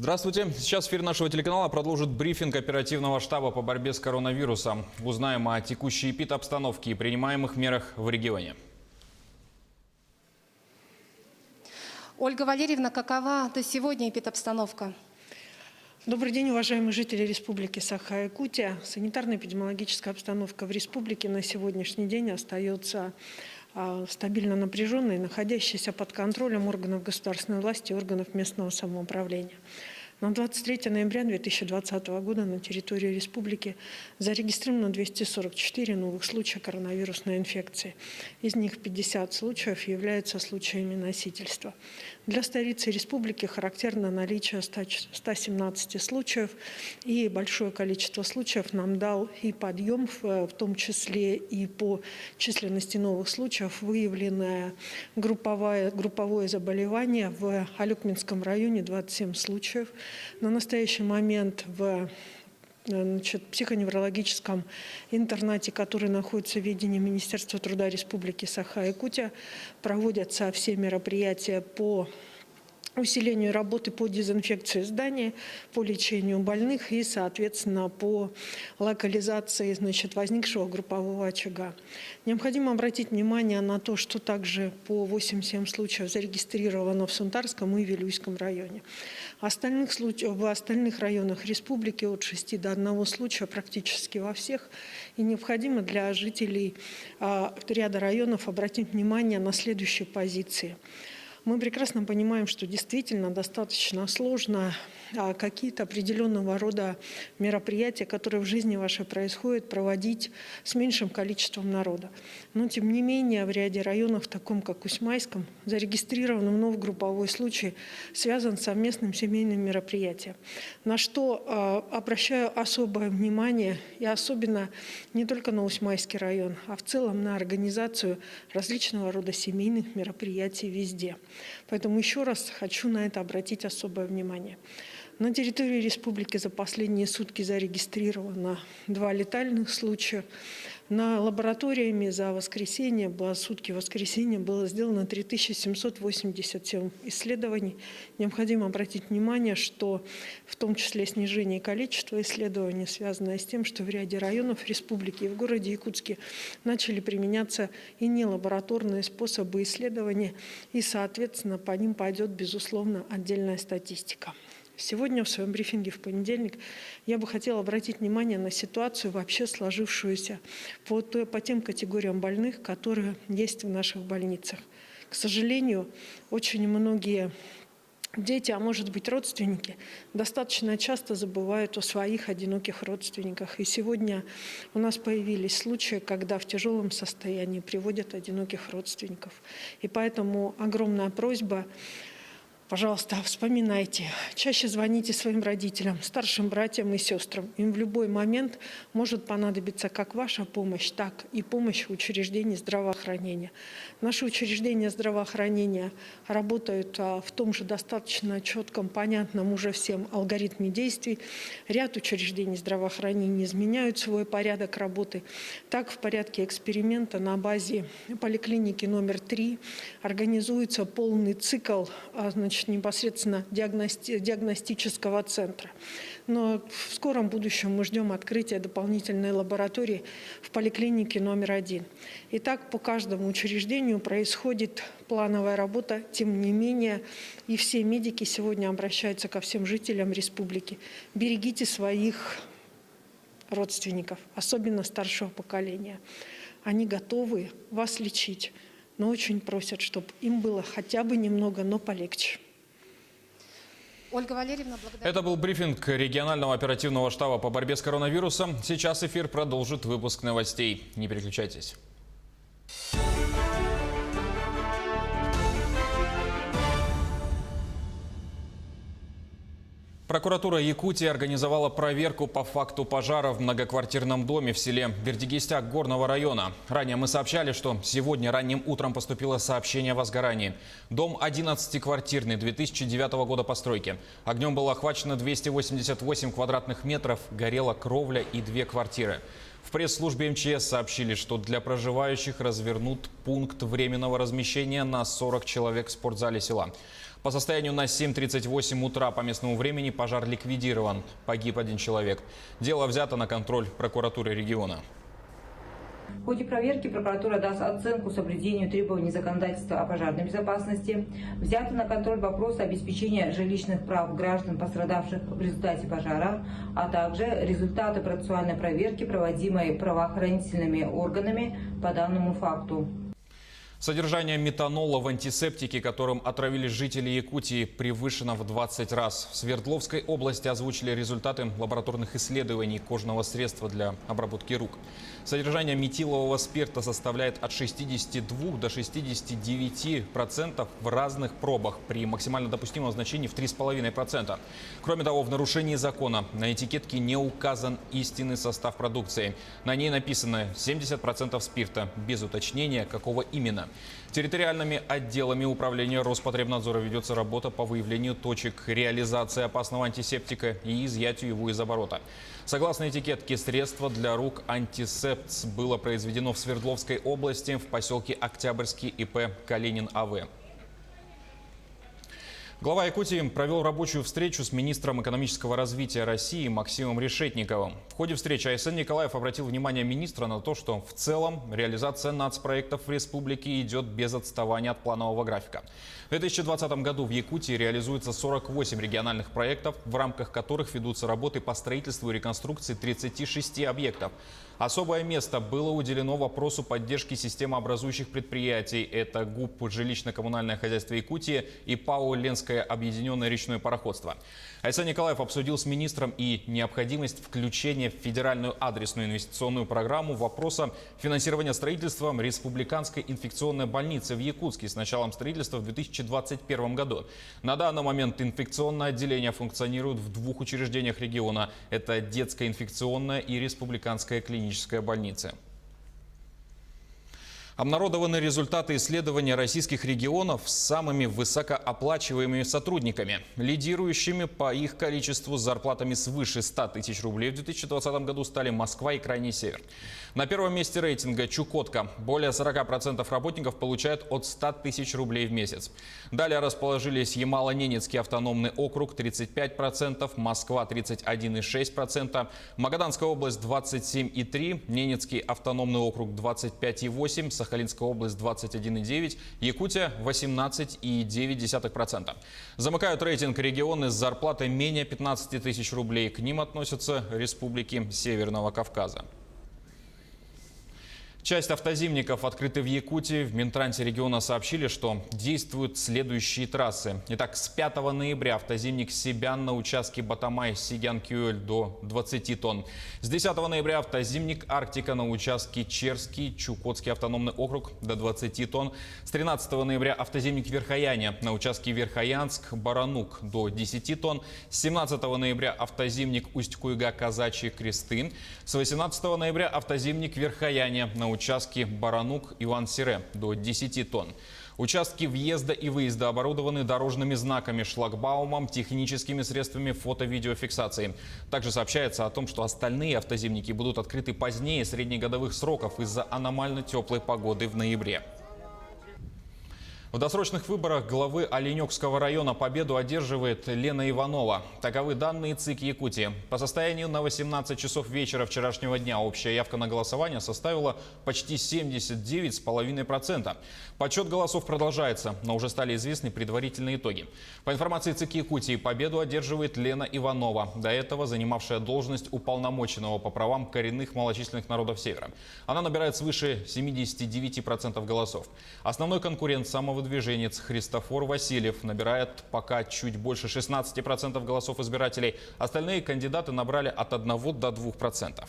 Здравствуйте. Сейчас эфир нашего телеканала продолжит брифинг оперативного штаба по борьбе с коронавирусом. Узнаем о текущей эпидобстановке и принимаемых мерах в регионе. Ольга Валерьевна, какова до сегодня эпидобстановка? Добрый день, уважаемые жители Республики Саха-Якутия. Санитарно-эпидемиологическая обстановка в республике на сегодняшний день остается стабильно напряженной, находящейся под контролем органов государственной власти и органов местного самоуправления. На 23 ноября 2020 года на территории республики зарегистрировано 244 новых случая коронавирусной инфекции. Из них 50 случаев являются случаями носительства. Для столицы республики характерно наличие 117 случаев, и большое количество случаев нам дал и подъем, в том числе и по численности новых случаев, выявленное групповое заболевание в Алюкминском районе 27 случаев. На настоящий момент в психоневрологическом интернате, который находится в ведении Министерства труда Республики Саха-Якутия, проводятся все мероприятия по усилению работы по дезинфекции здания, по лечению больных и, соответственно, по локализации возникшего группового очага. Необходимо обратить внимание на то, что также по 8-7 случаев зарегистрировано в Сунтарском и Вилюйском районе. В остальных районах республики от 6 до 1 случая практически во всех. И необходимо для жителей ряда районов обратить внимание на следующие позиции. Мы прекрасно понимаем, что действительно достаточно сложно какие-то определенного рода мероприятия, которые в жизни вашей происходят, проводить с меньшим количеством народа. Но, тем не менее, в ряде районов, таком как Усьмайском, зарегистрирован вновь групповой случай, связан с совместным семейным мероприятием. На что обращаю особое внимание, и особенно не только на Усьмайский район, а в целом на организацию различного рода семейных мероприятий везде. Поэтому еще раз хочу на это обратить особое внимание. На территории республики за последние сутки зарегистрировано 2 летальных случая. На лабораториями за сутки воскресенья было сделано 3787 исследований. Необходимо обратить внимание, что в том числе снижение количества исследований, связанное с тем, что в ряде районов республики и в городе Якутске начали применяться и нелабораторные способы исследования, и, соответственно, по ним пойдет, безусловно, отдельная статистика. Сегодня в своем брифинге в понедельник я бы хотела обратить внимание на ситуацию, вообще сложившуюся по тем категориям больных, которые есть в наших больницах. К сожалению, очень многие дети, а может быть родственники, достаточно часто забывают о своих одиноких родственниках. И сегодня у нас появились случаи, когда в тяжелом состоянии приводят одиноких родственников. И поэтому огромная просьба: пожалуйста, вспоминайте, чаще звоните своим родителям, старшим братьям и сестрам. Им в любой момент может понадобиться как ваша помощь, так и помощь учреждений здравоохранения. Наши учреждения здравоохранения работают в том же достаточно четком, понятном уже всем алгоритме действий. Ряд учреждений здравоохранения изменяют свой порядок работы. Так, в порядке эксперимента на базе поликлиники номер 3 организуется полный цикл, непосредственно диагностического центра. Но в скором будущем мы ждем открытия дополнительной лаборатории в поликлинике номер 1. И так по каждому учреждению происходит плановая работа. Тем не менее, и все медики сегодня обращаются ко всем жителям республики: берегите своих родственников, особенно старшего поколения. Они готовы вас лечить, но очень просят, чтобы им было хотя бы немного, но полегче. Ольга Валерьевна, благодарю. Это был брифинг регионального оперативного штаба по борьбе с коронавирусом. Сейчас эфир продолжит выпуск новостей. Не переключайтесь. Прокуратура Якутии организовала проверку по факту пожара в многоквартирном доме в селе Бердигистяк Горного района. Ранее мы сообщали, что сегодня ранним утром поступило сообщение о возгорании. Дом 11-квартирный, 2009 года постройки. Огнем было охвачено 288 квадратных метров, горела кровля и 2 квартиры. В пресс-службе МЧС сообщили, что для проживающих развернут пункт временного размещения на 40 человек в спортзале села. По состоянию на 7:38 утра по местному времени пожар ликвидирован. Погиб 1 человек. Дело взято на контроль прокуратуры региона. В ходе проверки прокуратура даст оценку соблюдению требований законодательства о пожарной безопасности. Взято на контроль вопросы обеспечения жилищных прав граждан, пострадавших в результате пожара, а также результаты процессуальной проверки, проводимой правоохранительными органами по данному факту. Содержание метанола в антисептике, которым отравили жители Якутии, превышено в 20 раз. В Свердловской области озвучили результаты лабораторных исследований кожного средства для обработки рук. Содержание метилового спирта составляет от 62 до 69% в разных пробах при максимально допустимом значении в 3,5%. Кроме того, в нарушении закона на этикетке не указан истинный состав продукции. На ней написано 70% спирта, без уточнения, какого именно. Территориальными отделами управления Роспотребнадзора ведется работа по выявлению точек реализации опасного антисептика и изъятию его из оборота. Согласно этикетке, средство для рук «Антисептс» было произведено в Свердловской области в поселке Октябрьский ИП Калинин АВ. Глава Якутии провел рабочую встречу с министром экономического развития России Максимом Решетниковым. В ходе встречи Айсен Николаев обратил внимание министра на то, что в целом реализация нацпроектов в республике идет без отставания от планового графика. В 2020 году в Якутии реализуется 48 региональных проектов, в рамках которых ведутся работы по строительству и реконструкции 36 объектов. Особое место было уделено вопросу поддержки системообразующих предприятий. Это ГУП «Жилищно-коммунальное хозяйство Якутии» и ПАО «Ленское объединенное речное пароходство». Айсен Николаев обсудил с министром и необходимость включения в федеральную адресную инвестиционную программу вопроса финансирования строительства республиканской инфекционной больницы в Якутске с началом строительства в 2021 году. На данный момент инфекционное отделение функционирует в 2 учреждениях региона. Это детская инфекционная и республиканская клиническая больницы. Обнародованы результаты исследования российских регионов с самыми высокооплачиваемыми сотрудниками. Лидирующими по их количеству с зарплатами свыше 100 тысяч рублей в 2020 году стали Москва и Крайний Север. На первом месте рейтинга Чукотка. Более 40% работников получают от 100 тысяч рублей в месяц. Далее расположились Ямало-Ненецкий автономный округ 35%, Москва 31,6%, Магаданская область 27,3%, Ненецкий автономный округ 25,8%, Сахалинская область 21,9%, Якутия 18,9%. Замыкают рейтинг регионы с зарплатой менее 15 тысяч рублей. К ним относятся республики Северного Кавказа. Часть автозимников открыты в Якутии. В Минтрансе региона сообщили, что действуют следующие трассы. Итак, с 5 ноября автозимник Себян на участке Батамай-Сигян-Кюэль до 20 тонн. С 10 ноября автозимник Арктика на участке Черский, Чукотский автономный округ до 20 тонн. С 13 ноября автозимник Верхояне на участке Верхоянск-Баранук до 10 тонн. С 17 ноября автозимник Усть-Куйга-Казачьи Кресты. С 18 ноября автозимник Верхояне на участке Баранук-Иван-Сире до 10 тонн. Участки въезда и выезда оборудованы дорожными знаками, шлагбаумом, техническими средствами фото-видеофиксации. Также сообщается о том, что остальные автозимники будут открыты позднее среднегодовых сроков из-за аномально теплой погоды в ноябре. В досрочных выборах главы Оленёкского района победу одерживает Лена Иванова. Таковы данные ЦИК Якутии. По состоянию на 18 часов вечера вчерашнего дня общая явка на голосование составила почти 79,5%. Подсчет голосов продолжается, но уже стали известны предварительные итоги. По информации ЦИК Якутии, победу одерживает Лена Иванова, до этого занимавшая должность уполномоченного по правам коренных малочисленных народов Севера. Она набирает свыше 79% голосов. Основной конкурент самого движенец Христофор Васильев набирает пока чуть больше 16% голосов избирателей. Остальные кандидаты набрали от 1 до 2%.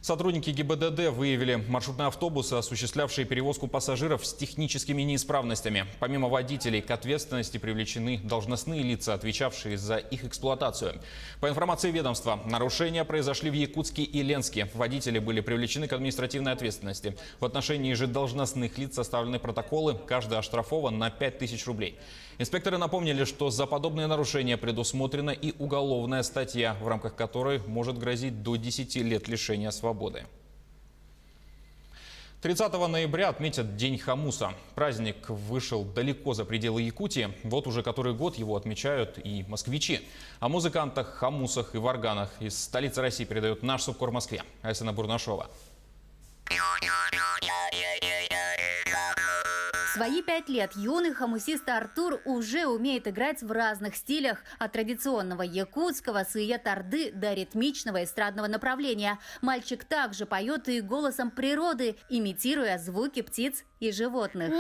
Сотрудники ГИБДД выявили маршрутные автобусы, осуществлявшие перевозку пассажиров с техническими неисправностями. Помимо водителей, к ответственности привлечены должностные лица, отвечавшие за их эксплуатацию. По информации ведомства, нарушения произошли в Якутске и Ленске. Водители были привлечены к административной ответственности. В отношении же должностных лиц составлены протоколы, каждый оштрафован на 5000 рублей. Инспекторы напомнили, что за подобные нарушения предусмотрена и уголовная статья, в рамках которой может грозить до 10 лет лишения свободы. 30 ноября отметят День Хамуса. Праздник вышел далеко за пределы Якутии. Вот уже который год его отмечают и москвичи. О музыкантах, хамусах и варганах из столицы России передает наш СУБКОР в Москве. Айсена Бурнашова. В свои 5 лет юный хамусист Артур уже умеет играть в разных стилях. От традиционного якутского сыя-тарды до ритмичного эстрадного направления. Мальчик также поет и голосом природы, имитируя звуки птиц и животных.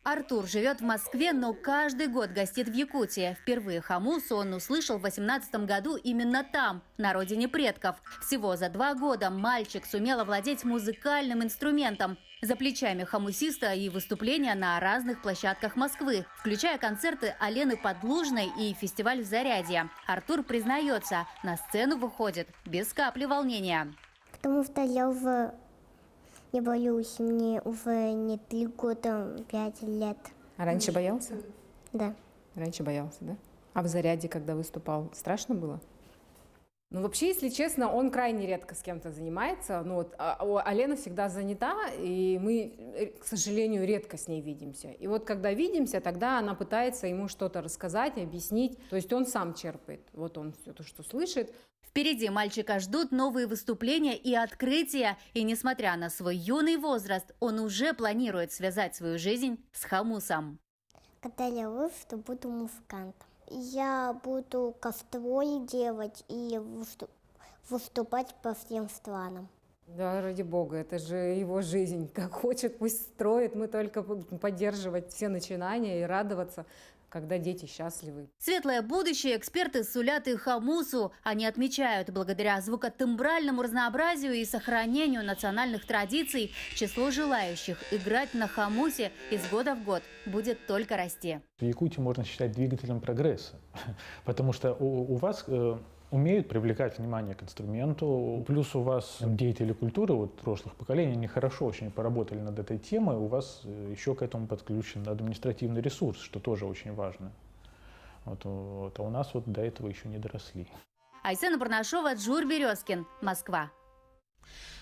Артур живет в Москве, но каждый год гостит в Якутии. Впервые хамус он услышал в 2018 году именно там, на родине предков. Всего за 2 года мальчик сумел овладеть музыкальным инструментом. За плечами хамусиста и выступления на разных площадках Москвы, включая концерты Алены Подлужной и фестиваль в Зарядье. Артур признается, на сцену выходит без капли волнения. Потому что я не боюсь, мне уже не 3 года, 5 лет. А раньше боялся? Да. Раньше боялся, да? А в «Заряде», когда выступал, страшно было? Ну, вообще, если честно, он крайне редко с кем-то занимается. Ну, вот, Алена всегда занята, и мы, к сожалению, редко с ней видимся. И вот когда видимся, тогда она пытается ему что-то рассказать, объяснить. То есть он сам черпает. Вот он все то, что слышит. Впереди мальчика ждут новые выступления и открытия. И несмотря на свой юный возраст, он уже планирует связать свою жизнь с хамусом. Когда я вырасту, буду музыкантом. Я буду гастроли делать и выступать по всем странам. Да, ради бога, это же его жизнь. Как хочет, пусть строит. Мы только поддерживать все начинания и радоваться, когда дети счастливы. Светлое будущее эксперты сулят и хамусу. Они отмечают, благодаря звукотембральному разнообразию и сохранению национальных традиций, число желающих играть на хамусе из года в год будет только расти. Якутию можно считать двигателем прогресса, потому что у вас умеют привлекать внимание к инструменту, плюс у вас деятели культуры вот, прошлых поколений, они хорошо очень поработали над этой темой, у вас еще к этому подключен административный ресурс, что тоже очень важно. А у нас вот до этого еще не доросли. Айсена Бурнашова, Джур Березкин, Москва.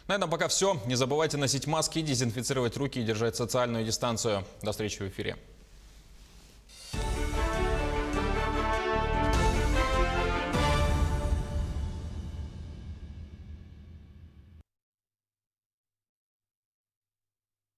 На этом пока все. Не забывайте носить маски, дезинфицировать руки и держать социальную дистанцию. До встречи в эфире.